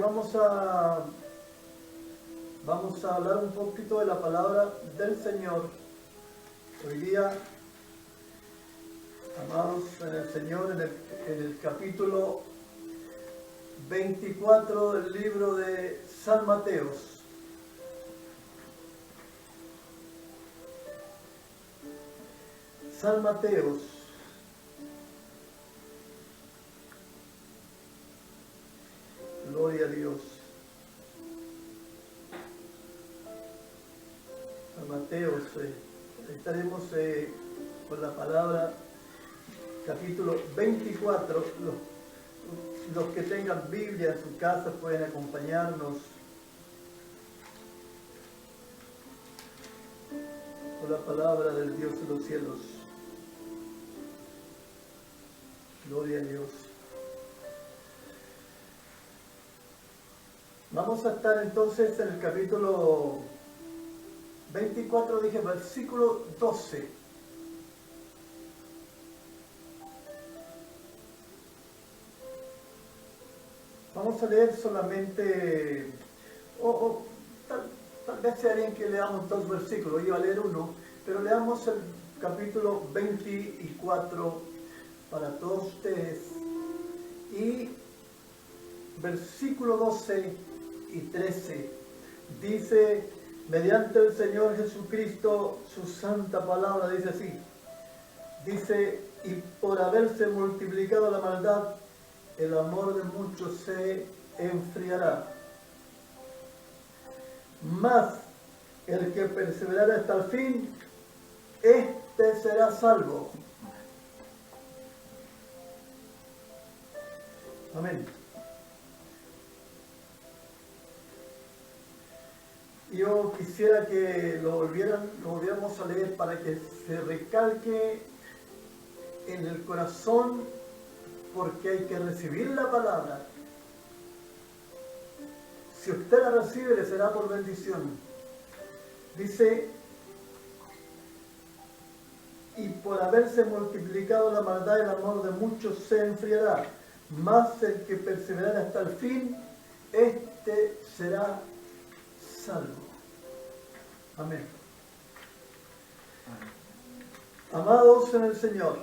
vamos a hablar un poquito de la palabra del Señor. Hoy día, amados en el Señor, en el capítulo 24 del libro de San Mateos. San Mateos. Gloria a Dios. San Mateos, estaremos con la palabra, capítulo 24. Los que tengan Biblia en su casa pueden acompañarnos con la palabra del Dios de los cielos. Gloria a Dios. Vamos a estar entonces en el capítulo 24, dije, versículo 12. Vamos a leer solamente, tal vez sea bien que leamos dos versículos, yo iba a leer uno, pero leamos el capítulo 24 para todos ustedes. Y versículo 12 y 13 dice: mediante el Señor Jesucristo, su santa palabra, dice así, dice: y por haberse multiplicado la maldad, el amor de muchos se enfriará. Mas el que perseverara hasta el fin, éste será salvo. Amén. Yo quisiera que lo volviéramos a leer para que se recalque en el corazón, porque hay que recibir la palabra. Si usted la recibe, le será por bendición. Dice: y por haberse multiplicado la maldad, el amor de muchos se enfriará. Mas el que perseverará hasta el fin, éste será salvo. Amén. Amados en el Señor,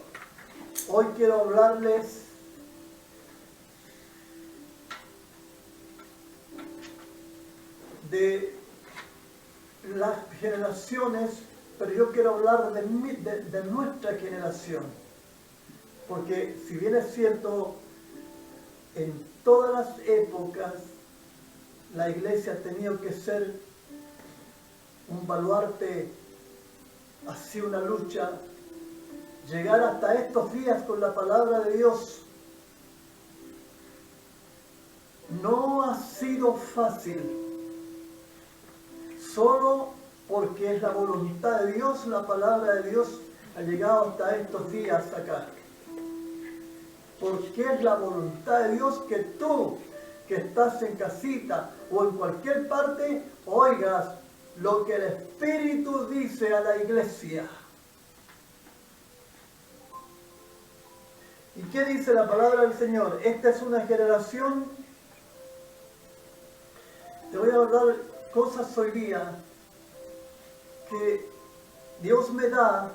hoy quiero hablarles de las generaciones, pero yo quiero hablar de nuestra generación, porque si bien es cierto, en todas las épocas la iglesia ha tenido que ser un baluarte, así una lucha, llegar hasta estos días con la palabra de Dios no ha sido fácil. Solo porque es la voluntad de Dios, la palabra de Dios ha llegado hasta estos días acá. Porque es la voluntad de Dios que tú, que estás en casita o en cualquier parte, oigas lo que el Espíritu dice a la iglesia. ¿Y qué dice la palabra del Señor? Esta es una generación. Te voy a hablar cosas hoy día que Dios me da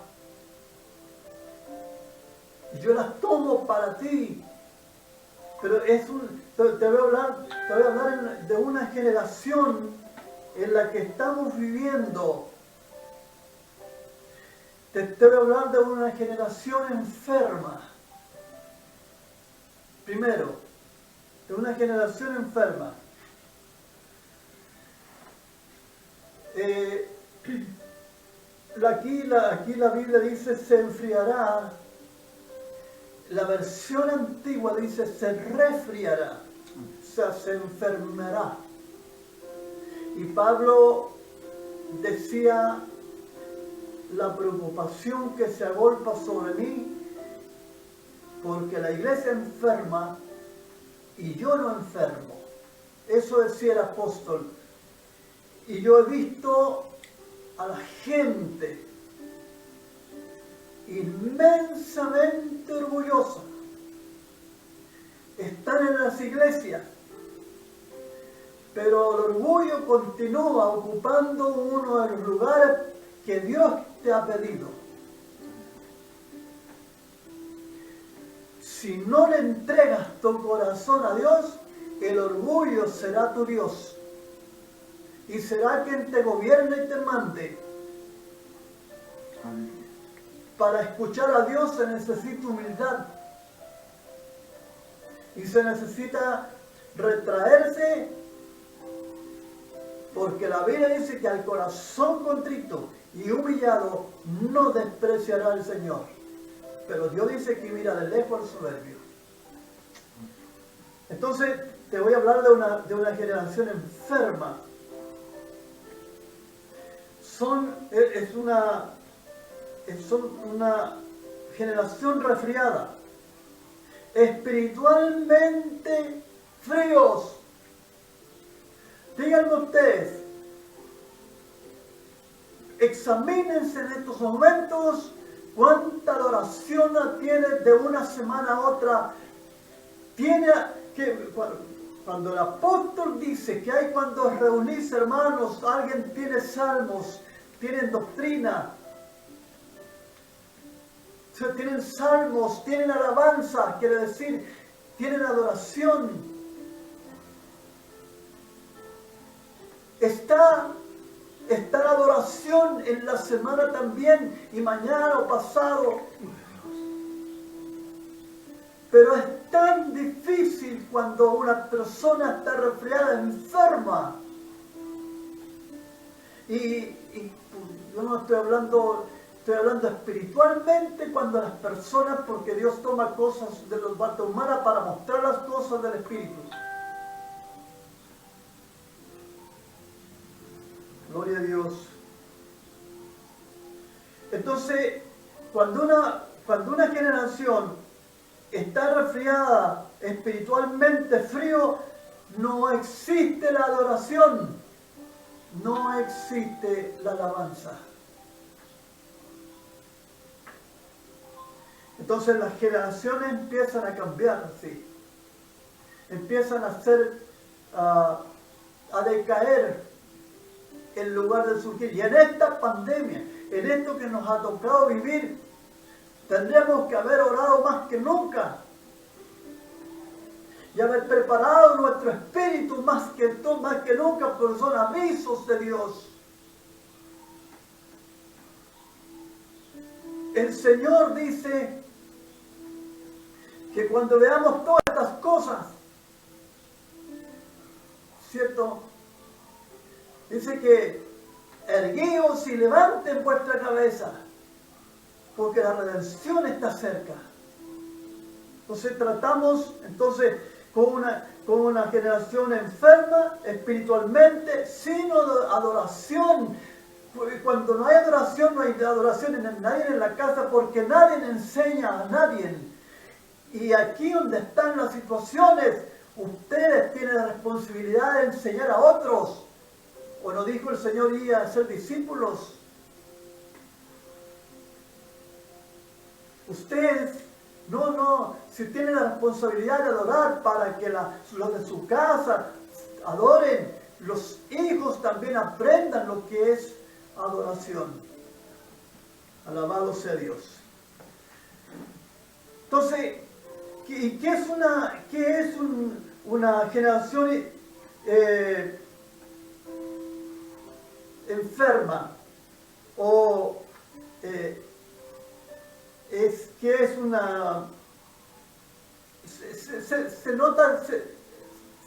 y yo las tomo para ti, pero te voy a hablar de una generación en la que estamos viviendo. Te voy a hablar de una generación enferma. Primero, de una generación enferma. Aquí la Biblia dice se enfriará. La versión antigua dice se resfriará, o sea, se enfermará. Y Pablo decía: la preocupación que se agolpa sobre mí, porque la iglesia enferma y yo no enfermo. Eso decía el apóstol. Y yo he visto a la gente inmensamente orgullosa. Están en las iglesias, Pero el orgullo continúa ocupando uno de los lugares que Dios te ha pedido. Si no le entregas tu corazón a Dios, el orgullo será tu Dios. Y será quien te gobierne y te mande. Para escuchar a Dios se necesita humildad. Y se necesita retraerse, porque la Biblia dice que al corazón contrito y humillado no despreciará el Señor. Pero Dios dice que mira de lejos al soberbio. Entonces te voy a hablar de una generación enferma. Son una generación resfriada, espiritualmente fríos. Díganme ustedes, examínense en estos momentos cuánta adoración tiene de una semana a otra. Cuando el apóstol dice que hay cuando reunís hermanos, alguien tiene salmos, tienen doctrina, tienen salmos, tienen alabanza, quiere decir, tienen adoración. Está la adoración en la semana también, y mañana o pasado. Pero es tan difícil cuando una persona está resfriada, enferma. Y yo no estoy hablando espiritualmente cuando las personas, porque Dios toma cosas de los vatos humanos para mostrar las cosas del Espíritu. Gloria a Dios. Entonces, cuando una generación está resfriada, espiritualmente frío, no existe la adoración, no existe la alabanza. Entonces las generaciones empiezan a cambiar, sí. Empiezan a decaer en lugar de surgir. Y en esta pandemia, en esto que nos ha tocado vivir, tendríamos que haber orado más que nunca y haber preparado nuestro espíritu más que nunca, porque son avisos de Dios. El Señor dice que cuando veamos todas estas cosas, ¿cierto? Dice que erguíos y levanten vuestra cabeza, porque la redención está cerca. Entonces tratamos con una generación enferma espiritualmente, sin adoración. Cuando no hay adoración en nadie en la casa, porque nadie enseña a nadie. Y aquí donde están las situaciones, ustedes tienen la responsabilidad de enseñar a otros. ¿O no dijo el Señor ir a ser discípulos? Ustedes, si tienen la responsabilidad de adorar para que los de su casa adoren, los hijos también aprendan lo que es adoración. Alabado sea Dios. Entonces, ¿qué es una generación enferma? O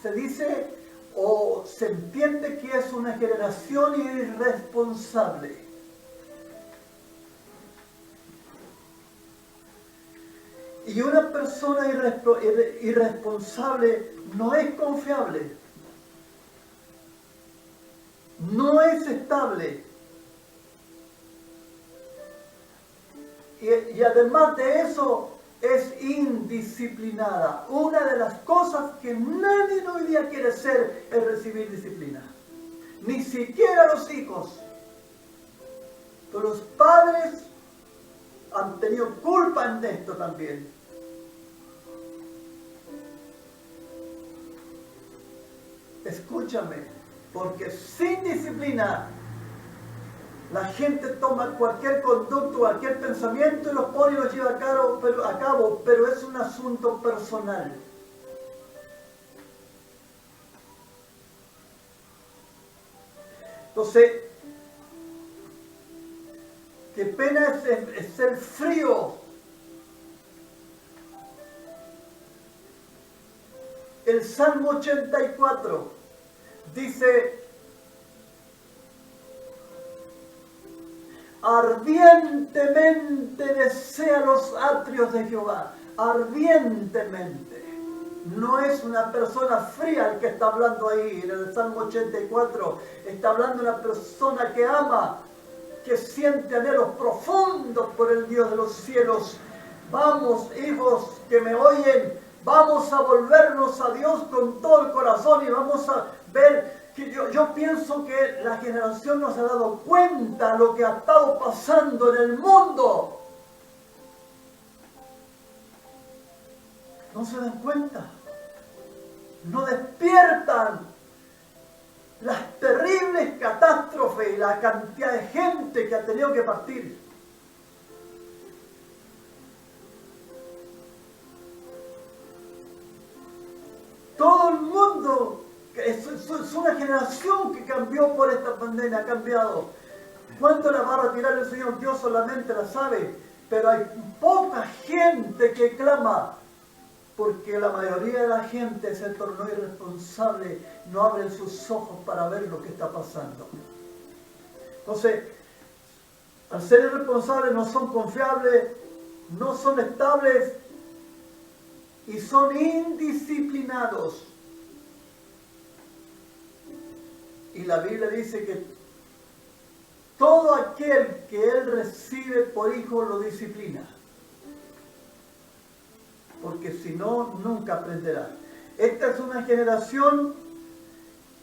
se dice o se entiende que es una generación irresponsable. Y una persona irresponsable no es confiable, no es estable. Y además de eso, es indisciplinada. Una de las cosas que nadie hoy día quiere hacer es recibir disciplina. Ni siquiera los hijos. Pero los padres han tenido culpa en esto también. Escúchame, porque sin disciplina la gente toma cualquier conducto, cualquier pensamiento y los pone y los lleva a cabo, pero es un asunto personal. Entonces, qué pena es ser frío. El Salmo 84 dice: ardientemente desea los atrios de Jehová. Ardientemente. No es una persona fría el que está hablando ahí en el Salmo 84. Está hablando de una persona que ama, que siente anhelos profundos por el Dios de los cielos. Vamos, hijos que me oyen, vamos a volvernos a Dios con todo el corazón y vamos a ver que yo pienso que la generación no se ha dado cuenta de lo que ha estado pasando en el mundo. No se dan cuenta, no despiertan las terribles catástrofes y la cantidad de gente que ha tenido que partir. Todo el mundo, es una generación que cambió por esta pandemia, ha cambiado. ¿Cuánto la va a retirar el Señor? Dios solamente la sabe, pero hay poca gente que clama, porque la mayoría de la gente se tornó irresponsable, no abren sus ojos para ver lo que está pasando. Entonces, al ser irresponsables no son confiables, no son estables y son indisciplinados. Y la Biblia dice que todo aquel que Él recibe por hijo lo disciplina. Porque si no, nunca aprenderá. Esta es una generación,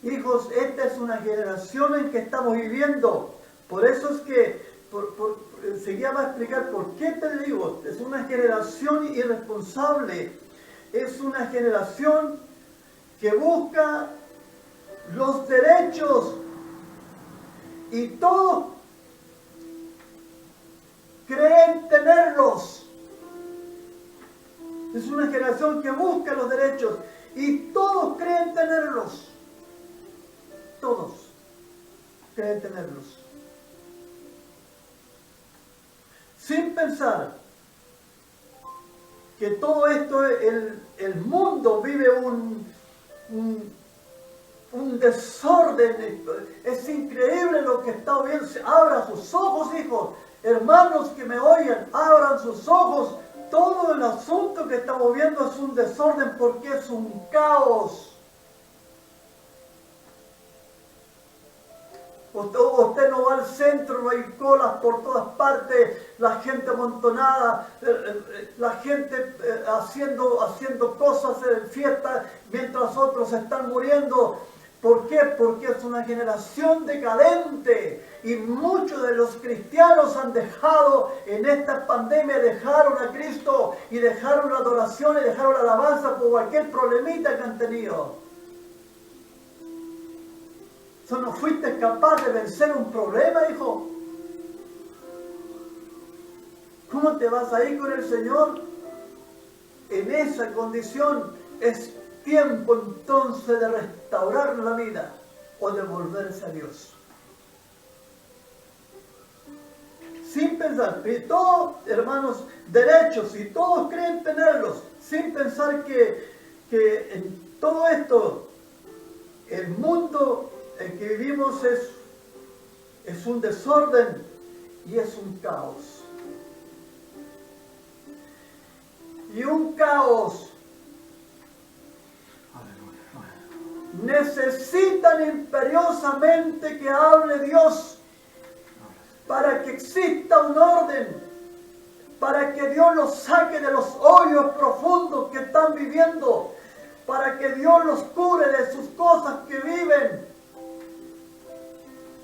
hijos, esta es una generación en que estamos viviendo. Por eso es que, enseguida va a explicar por qué te digo, es una generación irresponsable. Es una generación que busca los derechos y todos creen tenerlos. Es una generación que busca los derechos y todos creen tenerlos. Todos creen tenerlos. Sin pensar que todo esto, el mundo vive un desorden. Es increíble lo que está viendo. Abra sus ojos, hijos. Hermanos que me oyen, abran sus ojos. Todo el asunto que estamos viendo es un desorden porque es un caos. Usted no va al centro, no hay colas por todas partes, la gente amontonada, la gente haciendo cosas en fiestas mientras otros están muriendo. ¿Por qué? Porque es una generación decadente y muchos de los cristianos han dejado en esta pandemia, dejaron a Cristo y dejaron la adoración y dejaron la alabanza por cualquier problemita que han tenido. ¿No fuiste capaz de vencer un problema, hijo? ¿Cómo te vas a ir con el Señor? En esa condición es tiempo entonces de restaurar la vida o de volverse a Dios. Sin pensar, y todos, hermanos, derechos, y todos creen tenerlos, sin pensar que en todo esto, el mundo en que vivimos es un desorden y es un caos. Y un caos necesitan imperiosamente que hable Dios para que exista un orden, para que Dios los saque de los hoyos profundos que están viviendo, para que Dios los cure de sus cosas que viven,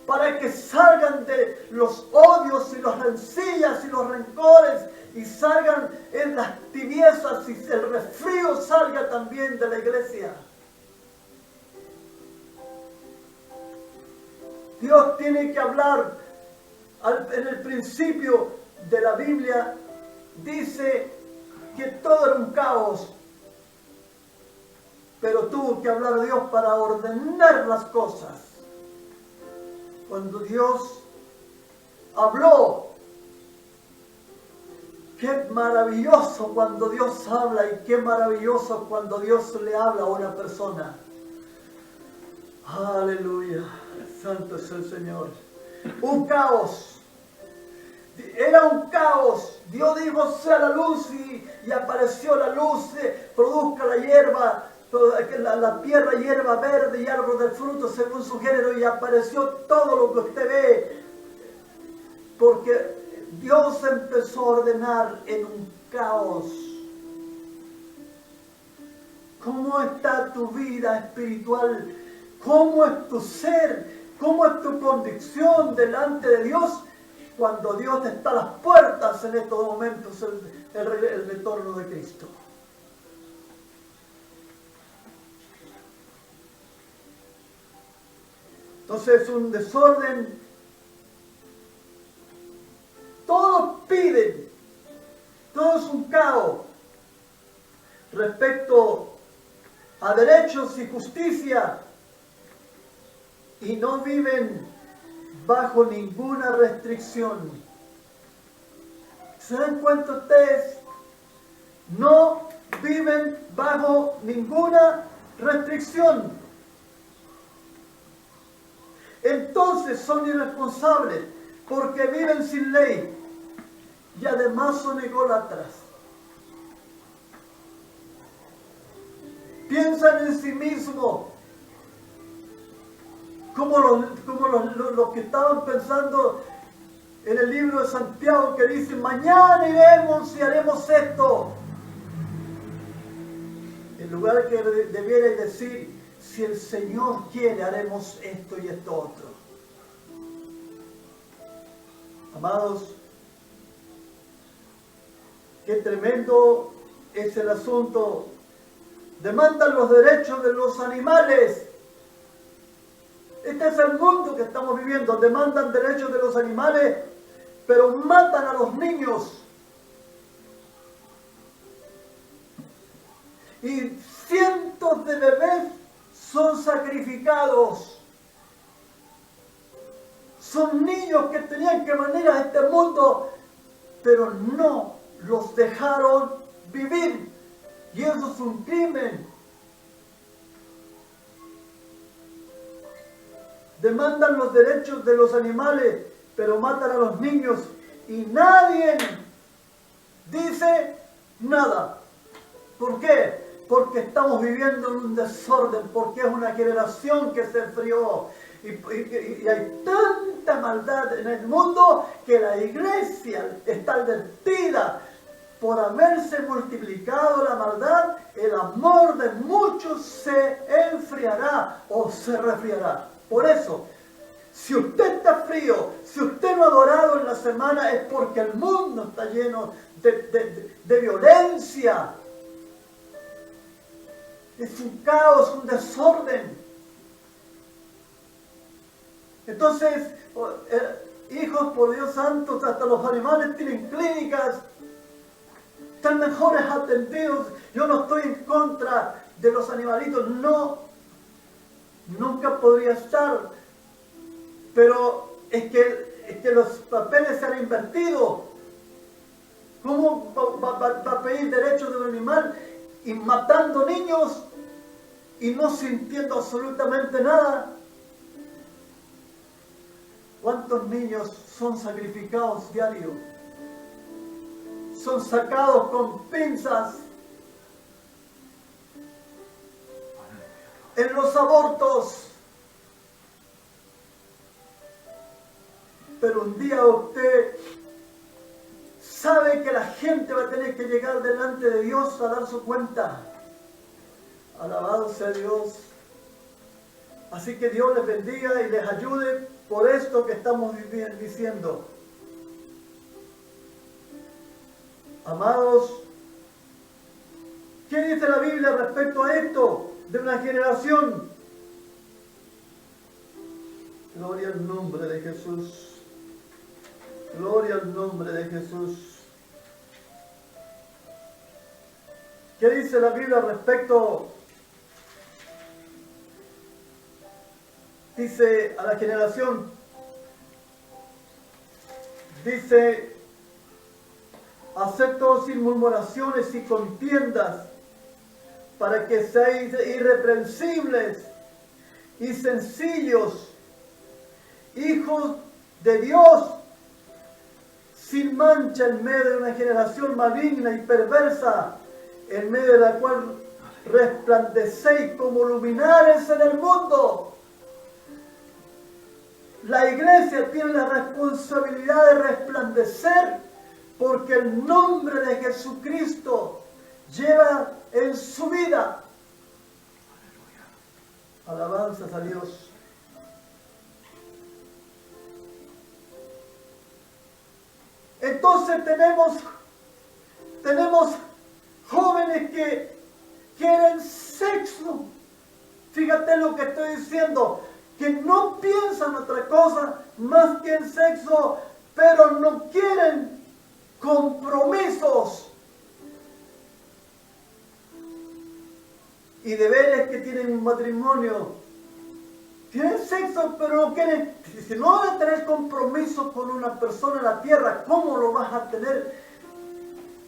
para que salgan de los odios y las rencillas y los rencores y salgan en las tibiezas y el resfrío salga también de la iglesia. Dios tiene que hablar. En el principio de la Biblia dice que todo era un caos, pero tuvo que hablar Dios para ordenar las cosas. Cuando Dios habló, qué maravilloso cuando Dios habla y qué maravilloso cuando Dios le habla a una persona. Aleluya, santo es el Señor. Un caos. Era un caos. Dios dijo, sea la luz, y apareció la luz, produzca la hierba, la tierra, hierba verde y árbol del fruto según su género, y apareció todo lo que usted ve. Porque Dios empezó a ordenar en un caos. ¿Cómo está tu vida espiritual? ¿Cómo es tu ser? ¿Cómo es tu condición delante de Dios? Cuando Dios está a las puertas en estos momentos, el retorno de Cristo. Entonces es un desorden. Todos piden, todo es un caos respecto a derechos y justicia, y no viven bajo ninguna restricción. ¿Se dan cuenta ustedes? No viven bajo ninguna restricción. Entonces son irresponsables porque viven sin ley y además son ególatras. Piensan en sí mismos como los que estaban pensando en el libro de Santiago, que dice, mañana iremos y haremos esto. En lugar que debiera decir, si el Señor quiere, haremos esto y esto otro. Amados, qué tremendo es el asunto. Demandan los derechos de los animales. Este es el mundo que estamos viviendo. Demandan derechos de los animales, pero matan a los niños. Y cientos de bebés son sacrificados. Son niños que tenían que venir a este mundo, pero no los dejaron vivir. Y eso es un crimen. Demandan los derechos de los animales, pero matan a los niños. Y nadie dice nada. ¿Por qué? Porque estamos viviendo en un desorden, porque es una generación que se enfrió. Y hay tanta maldad en el mundo que la iglesia está advertida. Por haberse multiplicado la maldad, el amor de muchos se enfriará o se resfriará. Por eso, si usted está frío, si usted no ha adorado en la semana, es porque el mundo está lleno de violencia. Es un caos, un desorden. Entonces, hijos, por Dios santo, hasta los animales tienen clínicas, están mejores atendidos. Yo no estoy en contra de los animalitos, no, nunca podría estar, pero es que los papeles se han invertido. ¿Cómo va a pedir derechos de un animal y matando niños y no sintiendo absolutamente nada? ¿Cuántos niños son sacrificados diario? Son sacados con pinzas. En los abortos. Pero un día usted sabe que la gente va a tener que llegar delante de Dios a dar su cuenta. Alabado sea Dios. Así que Dios les bendiga y les ayude por esto que estamos diciendo. Amados, ¿qué dice la Biblia respecto a esto de una generación Gloria al nombre de Jesús. Gloria al nombre de Jesús. ¿Qué dice la Biblia al respecto? Dice a la generación, dice, haced todo sin murmuraciones y contiendas, para que seáis irreprensibles y sencillos, hijos de Dios, sin mancha en medio de una generación maligna y perversa, en medio de la cual resplandecéis como luminares en el mundo. La iglesia tiene la responsabilidad de resplandecer, porque el nombre de Jesucristo lleva en su vida. Alabanzas a Dios. Entonces tenemos jóvenes que quieren sexo. Fíjate lo que estoy diciendo, que no piensan otra cosa más que en sexo, pero no quieren compromisos y deberes que tienen un matrimonio. Tienen sexo, pero no quieren. Si no vas a tener compromiso con una persona en la tierra, ¿cómo lo vas a tener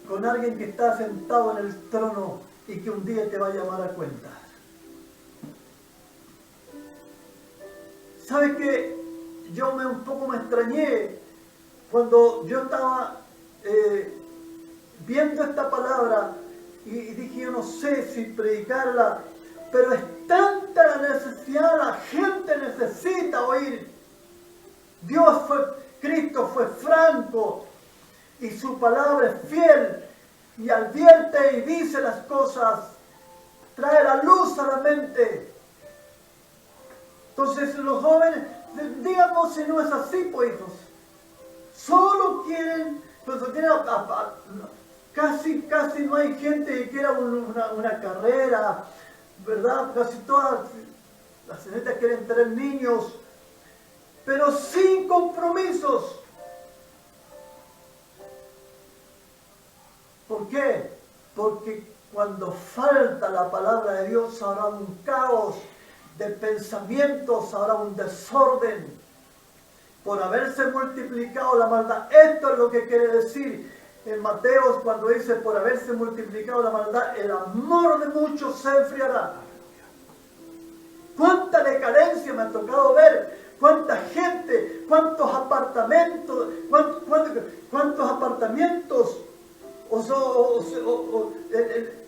con alguien que está sentado en el trono y que un día te va a llamar a cuenta? ¿Sabes qué? Yo un poco me extrañé cuando yo estaba viendo esta palabra y dije, yo no sé si predicarla, pero es tanta la necesidad, la gente necesita oír. Cristo fue franco y su palabra es fiel y advierte y dice las cosas, trae la luz a la mente. Entonces los jóvenes, digamos si no es así, pues hijos, solo quieren, pues casi no hay gente que quiera una carrera, ¿verdad? Casi todas las señoritas quieren tener niños, pero sin compromisos. ¿Por qué? Porque cuando falta la palabra de Dios habrá un caos de pensamientos, habrá un desorden por haberse multiplicado la maldad. Esto es lo que quiere decir en Mateo cuando dice por haberse multiplicado la maldad, el amor de muchos se enfriará. Cuánta decadencia me ha tocado ver, cuánta gente, cuántos apartamentos, cuántos apartamentos,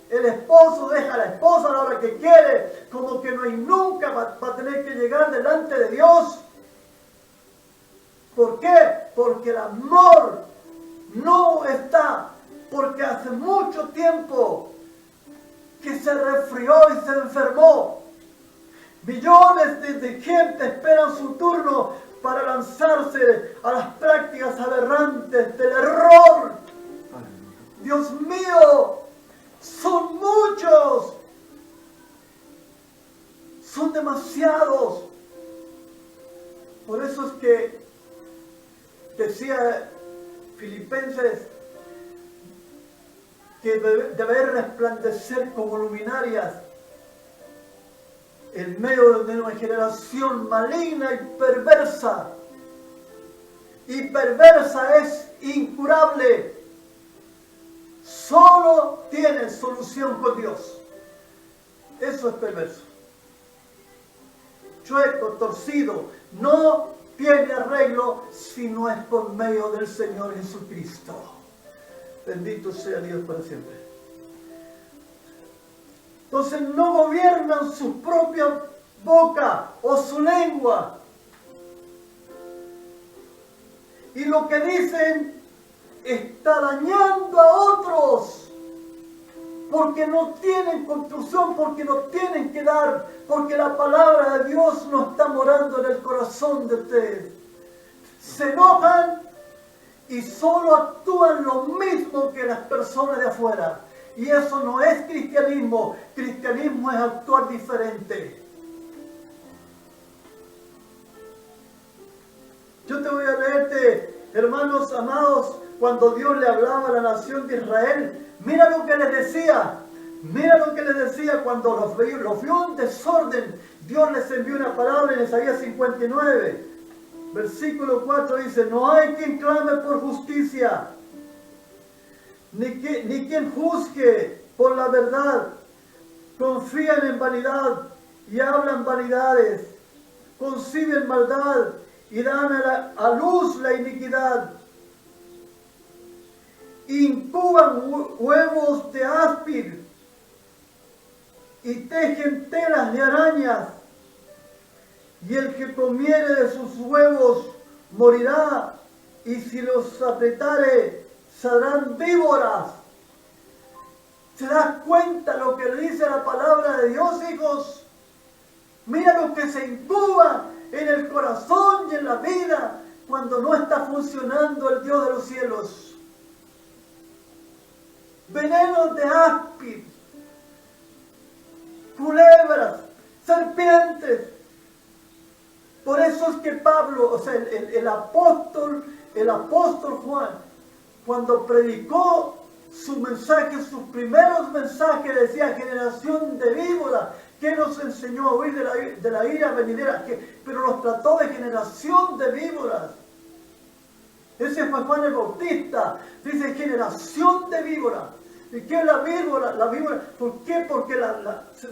el esposo deja a la esposa a la hora que quiere, como que no hay nunca va a tener que llegar delante de Dios. ¿Por qué? Porque el amor no está, porque hace mucho tiempo que se resfrió y se enfermó. Millones de gente esperan su turno para lanzarse a las prácticas aberrantes del error. Dios mío, son muchos, son demasiados. Por eso es que decía Filipenses que debe resplandecer como luminarias en medio de una generación maligna y perversa. Y perversa es incurable. Solo tiene solución con Dios. Eso es perverso. Chueco, torcido, no tiene arreglo si no es por medio del Señor Jesucristo. Bendito sea Dios para siempre. Entonces no gobiernan su propia boca o su lengua. Y lo que dicen está dañando a otros. Porque no tienen construcción, porque no tienen que dar, porque la palabra de Dios no está morando en el corazón de ustedes. Se enojan y solo actúan lo mismo que las personas de afuera. Y eso no es cristianismo. Cristianismo es actuar diferente. Hermanos amados, cuando Dios le hablaba a la nación de Israel, mira lo que les decía. Mira lo que les decía cuando los vio en desorden. Dios les envió una palabra en Isaías 59. Versículo 4 dice, no hay quien clame por justicia, ni quien juzgue por la verdad. Confían en vanidad y hablan vanidades. Conciben maldad y dan a luz la iniquidad. Incuban huevos de áspid y tejen telas de arañas. Y el que comiere de sus huevos morirá, y si los apretare saldrán víboras. ¿Se das cuenta lo que dice la palabra de Dios, hijos? Mira lo que se incuba en el corazón y en la vida cuando no está funcionando el Dios de los cielos. Venenos de áspid, culebras, serpientes. Por eso es que Pablo, o sea, el apóstol Juan, cuando predicó su mensaje, sus primeros mensajes, decía generación de víboras, que nos enseñó a huir de la ira venidera, pero los trató de generación de víboras. Ese fue Juan el Bautista, dice generación de víboras. ¿Y qué es la víbora? La víbora, ¿por qué? Porque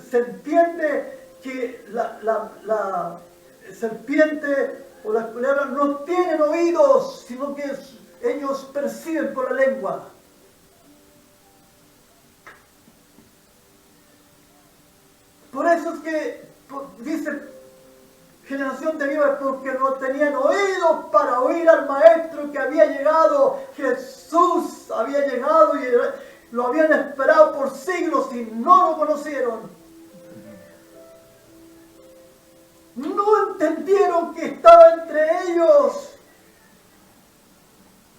se entiende que la serpiente o las culebras no tienen oídos, sino que ellos perciben por la lengua. Por eso es que dice generación de víboras, porque no tenían oídos para oír al Maestro que había llegado. Jesús había llegado y lo habían esperado por siglos y no lo conocieron. No entendieron que estaba entre ellos.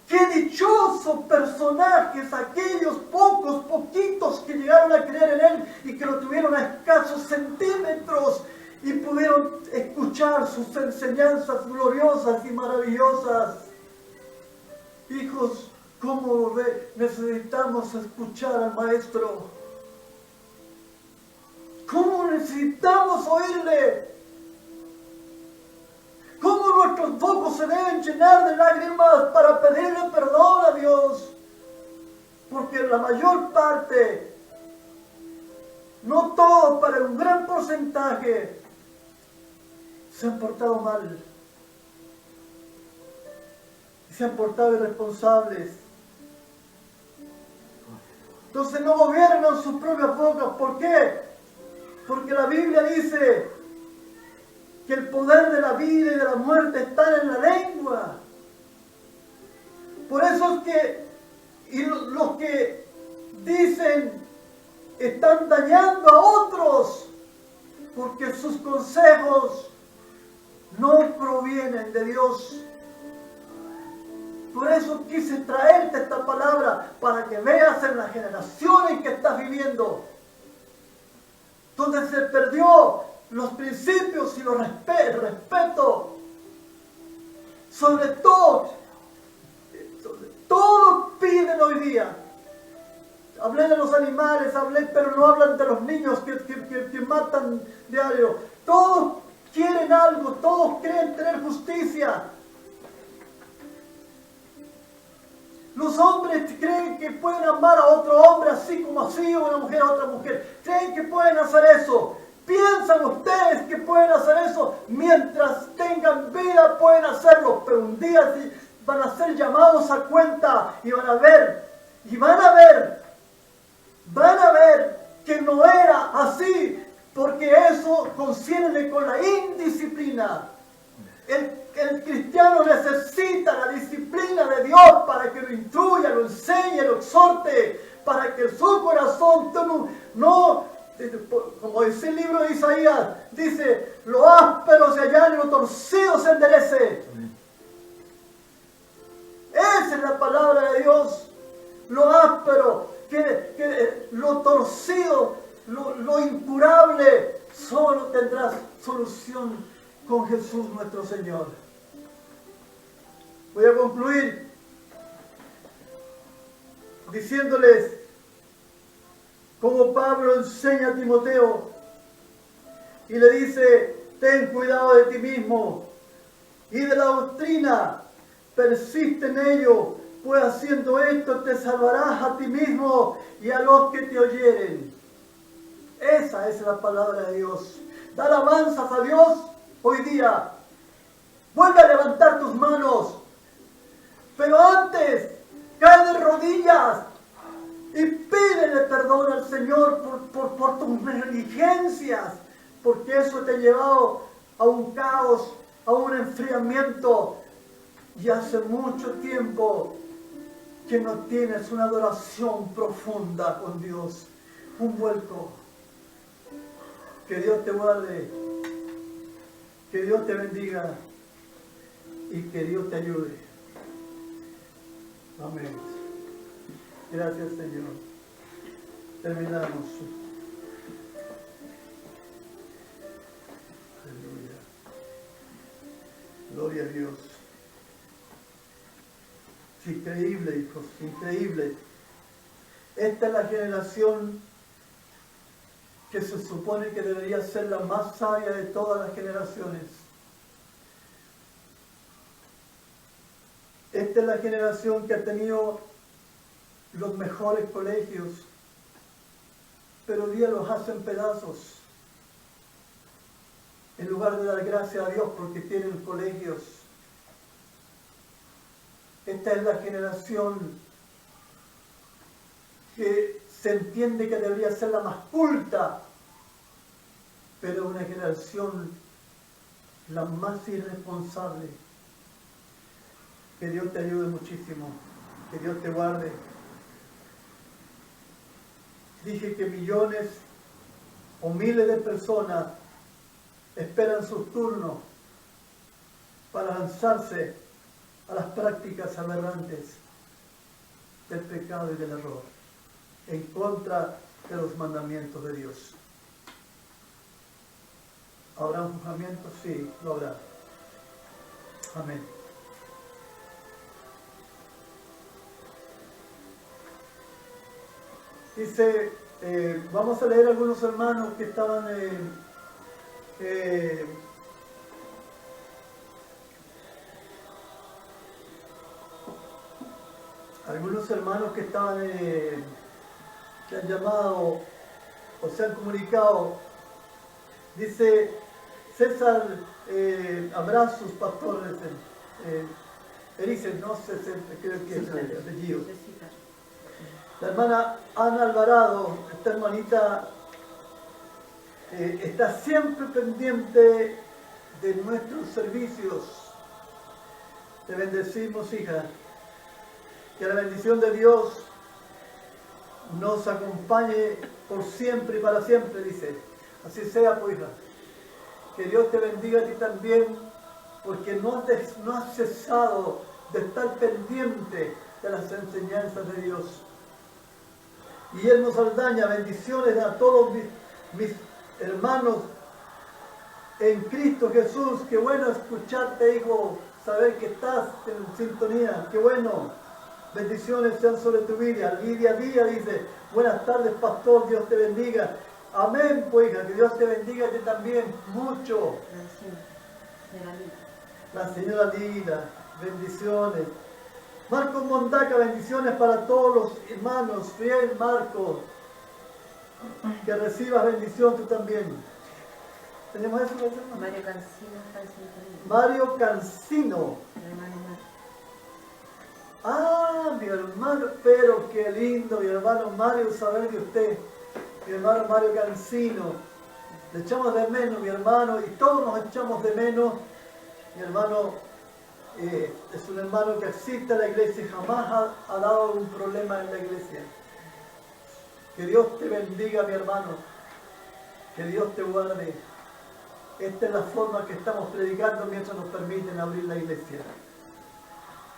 Qué dichosos personajes aquellos poquitos que llegaron a creer en Él y que lo tuvieron a escasos centímetros y pudieron escuchar sus enseñanzas gloriosas y maravillosas. Hijos, ¿cómo necesitamos escuchar al Maestro? ¿Cómo necesitamos oírle? ¿Cómo nuestros ojos se deben llenar de lágrimas para pedirle perdón a Dios? Porque la mayor parte, no todos, pero un gran porcentaje, se han portado mal. Se han portado irresponsables. Entonces no gobiernan sus propias bocas. ¿Por qué? Porque la Biblia dice que el poder de la vida y de la muerte está en la lengua. Por eso es que los que dicen están dañando a otros, porque sus consejos no provienen de Dios. Por eso quise traerte esta palabra, para que veas en la generación en que estás viviendo, donde se perdió los principios y el respeto. Sobre todo, todos piden hoy día. Hablé de los animales, pero no hablan de los niños que matan diario. Todos quieren algo, todos creen tener justicia. Los hombres creen que pueden amar a otro hombre así como así, o una mujer a otra mujer. Creen que pueden hacer eso. Piensan ustedes que pueden hacer eso. Mientras tengan vida pueden hacerlo. Pero un día van a ser llamados a cuenta y van a ver que no era así. Porque eso concierne con la indisciplina. El cristiano necesita la disciplina de Dios para que lo instruya, lo enseñe, lo exhorte, para que su corazón no, como dice el libro de Isaías, dice, lo áspero se allane, lo torcido se enderece. Esa es la palabra de Dios. Lo áspero, lo torcido, lo incurable, solo tendrás solución con Jesús nuestro Señor. Voy a concluir diciéndoles como Pablo enseña a Timoteo y le dice: ten cuidado de ti mismo y de la doctrina, persiste en ello, pues haciendo esto te salvarás a ti mismo y a los que te oyeren. Esa es la palabra de Dios. Da alabanzas a Dios hoy día. Vuelve a levantar tus manos. Pero antes, cae de rodillas y pídele perdón al Señor por tus negligencias, porque eso te ha llevado a un caos, a un enfriamiento, y hace mucho tiempo que no tienes una adoración profunda con Dios, un vuelco. Que Dios te guarde, que Dios te bendiga y que Dios te ayude. Amén. Gracias, Señor. Terminamos. Aleluya. Gloria a Dios. Es increíble, hijos, increíble. Esta es la generación que se supone que debería ser la más sabia de todas las generaciones. Esta es la generación que ha tenido los mejores colegios, pero hoy día los hacen pedazos. En lugar de dar gracias a Dios porque tienen colegios. Esta es la generación que se entiende que debería ser la más culta, pero una generación la más irresponsable. Que Dios te ayude muchísimo, que Dios te guarde. Dije que millones o miles de personas esperan sus turnos para lanzarse a las prácticas aberrantes del pecado y del error, en contra de los mandamientos de Dios. ¿Habrá un juzgamiento? Sí, lo habrá. Amén. Dice, vamos a leer algunos hermanos que estaban que han llamado o se han comunicado. Dice César Abrazos, pastor Erices, no sé, creo que es el apellido. La hermana Ana Alvarado, esta hermanita, está siempre pendiente de nuestros servicios. Te bendecimos, hija. Que la bendición de Dios nos acompañe por siempre y para siempre, dice. Así sea, pues, hija. Que Dios te bendiga a ti también, porque no has cesado de estar pendiente de las enseñanzas de Dios. Guillermo Saldaña, bendiciones a todos mis hermanos en Cristo Jesús. Qué bueno escucharte, hijo, saber que estás en sintonía. Qué bueno. Bendiciones sean sobre tu vida. Lidia Díaz dice, buenas tardes, pastor, Dios te bendiga. Amén, pues, hija, que Dios te bendiga a ti también, mucho. La señora Lila, bendiciones. Marcos Mondaca, bendiciones para todos los hermanos. Fiel Marcos, que recibas bendición tú también. ¿Tenemos eso? Mario Cancino está en sintonía. Mario Cancino. Hermano Mario. Ah, mi hermano, pero qué lindo, mi hermano Mario, saber de usted. Mi hermano Mario Cancino. Le echamos de menos, mi hermano, y todos nos echamos de menos. Mi hermano es un hermano que asiste a la iglesia y jamás ha dado un problema en la iglesia. Que Dios te bendiga, mi hermano. Que Dios te guarde. Esta es la forma que estamos predicando mientras nos permiten abrir la iglesia.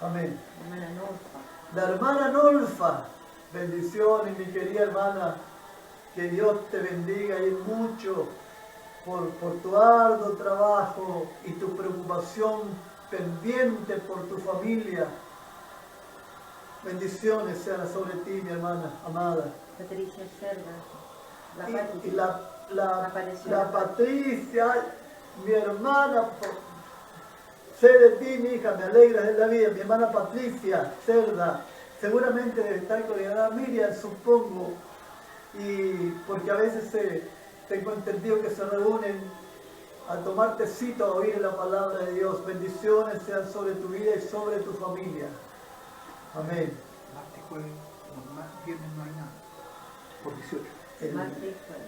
Amén. Hermana Norfa. La hermana Norfa. Bendiciones, mi querida hermana. Que Dios te bendiga y mucho por tu arduo trabajo y tu preocupación pendiente por tu familia. Bendiciones sean sobre ti, mi hermana amada. Patricia Cerda, la Y Patricia. la Patricia, mi hermana, sé de ti, mi hija, me alegra de la vida. Mi hermana Patricia Cerda, seguramente debe estar con mi hermana Miriam, supongo, y porque a veces tengo entendido que se reúnen a tomar tecito, a oír la palabra de Dios. Bendiciones sean sobre tu vida y sobre tu familia. Amén. Martes, jueves, viernes no hay nada. Por 18.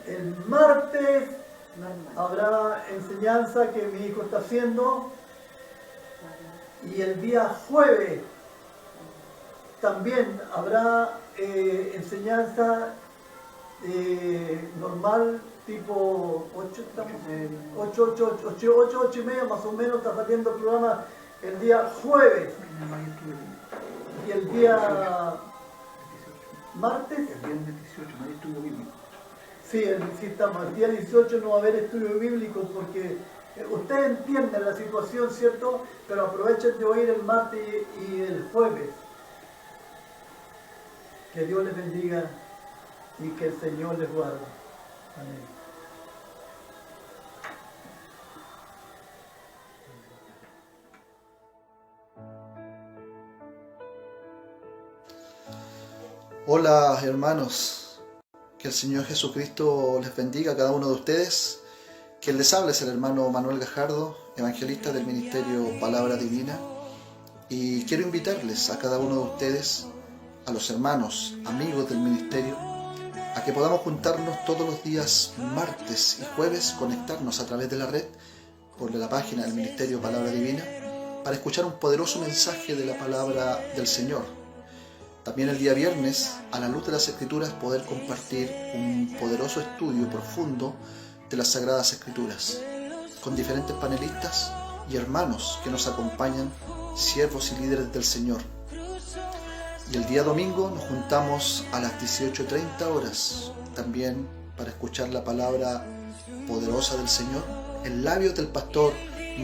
El martes Normal. habrá enseñanza que mi hijo está haciendo, y el día jueves también habrá enseñanza normal, tipo 8 y media más o menos. Está saliendo el programa el día jueves, y el día martes, El viernes 18 no hay estudio bíblico. sí, estamos. El día 18 no va a haber estudio bíblico porque ustedes entienden la situación, ¿cierto? Pero aprovechen de oír el martes y el jueves. Que Dios les bendiga y que el Señor les guarde. Amén. Hola hermanos, que el Señor Jesucristo les bendiga a cada uno de ustedes. Quien les habla es el hermano Manuel Gajardo, evangelista del Ministerio Palabra Divina, y quiero invitarles a cada uno de ustedes, a los hermanos, amigos del ministerio, a que podamos juntarnos todos los días martes y jueves, conectarnos a través de la red, por la página del Ministerio Palabra Divina, para escuchar un poderoso mensaje de la palabra del Señor. También el día viernes, a la luz de las Escrituras, poder compartir un poderoso estudio profundo de las Sagradas Escrituras, con diferentes panelistas y hermanos que nos acompañan, siervos y líderes del Señor. Y el día domingo nos juntamos a las 18:30 horas, también para escuchar la palabra poderosa del Señor, en labios del pastor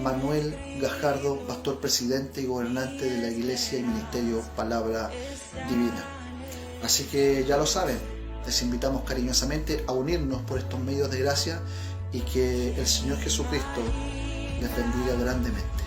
Manuel Gajardo, pastor presidente y gobernante de la Iglesia y Ministerio Palabra Divina. Así que ya lo saben, les invitamos cariñosamente a unirnos por estos medios de gracia, y que el Señor Jesucristo les bendiga grandemente.